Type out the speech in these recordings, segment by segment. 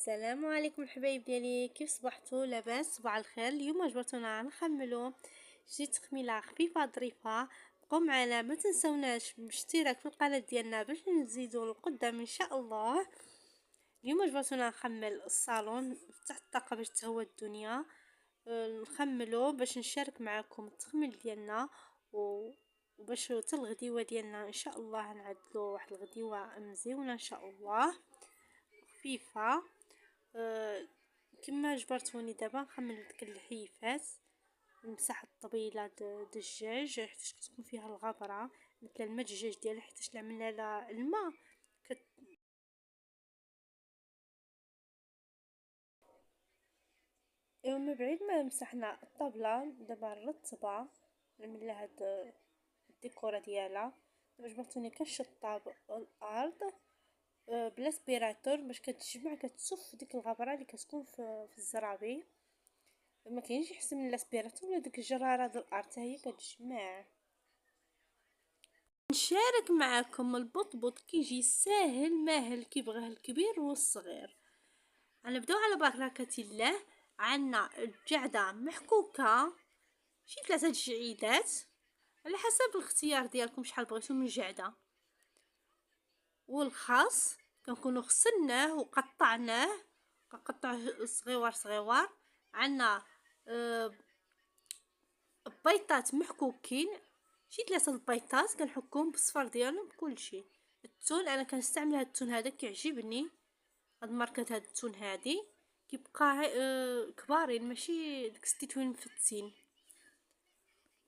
السلام عليكم الحبايب ديالي، كيف صبحتوا؟ لاباس؟ صباح الخير. اليوم جبرتونا نخملو شي تخميله خفيفه ظريفه. بقوا معنا، ما تنسوناش بالاشتراك في القناه ديالنا باش نزيدوا لقدام ان شاء الله. اليوم جبرتونا نخمل الصالون، نفتح الطاقه باش تهوى الدنيا. نخملو باش نشارك معكم التخميل ديالنا وباش حتى الغديوه ديالنا ان شاء الله نعدلو واحد الغديوه مزيونه ان شاء الله خفيفه. كما جبرتوني دابا نخمل ديك اللحيفات، نمسح الطبيله دجاج حيت كتكون فيها الغبره مثل الماء الدجاج ديالها، حيت عملنا لها الماء ايوا من بعيد ما مسحنا الطابله دابا نرتبها، نعمل لها هاد الديكوره ديالها. دابا جبرتوني كنشطب الارض بلا سبيراتور باش كتجمع كتصف ديك الغبره اللي كتكون في الزرابي. ما كاينش احسن من الاسبيراتور ولا ديك الجراره ديال الارض حتى هي كتجمع. نشارك معكم البطبط كيجي ساهل ماهل كيبغيه الكبير والصغير. غنبداو على بركه الله. عندنا الجعده محكوكه شي 3 جعيدات على حسب الاختيار ديالكم شحال بغيتو من جعده. والخاص كنكونوا غسلناه وقطعناه قطع صغيور صغيور. عندنا بيضات محكوكين شي 3 البيضات كنحكهم بالصفر ديالهم بكلشي. التون انا كنستعمل هاد التون هذا كيعجبني، هاد ماركه هاد التون هادي كيبقى كبارين ماشي داك الزيتون مفتين.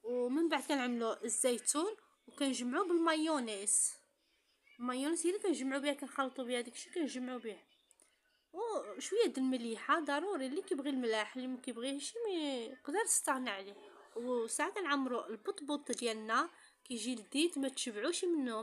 ومن بعد كنعملو الزيتون وكنجمعوه بالمايونيز. المايونيز هي اللي كنجمعو بها، كنخلطو بها داكشي كنجمعو به. وشويه د المليحه ضروري، اللي كيبغي الملاح اللي ما كيبغيهش يقدر يستغنى عليه. وساعه كنعمرو البطبوط ديالنا كيجي لذيذ ما تشبعوش منه.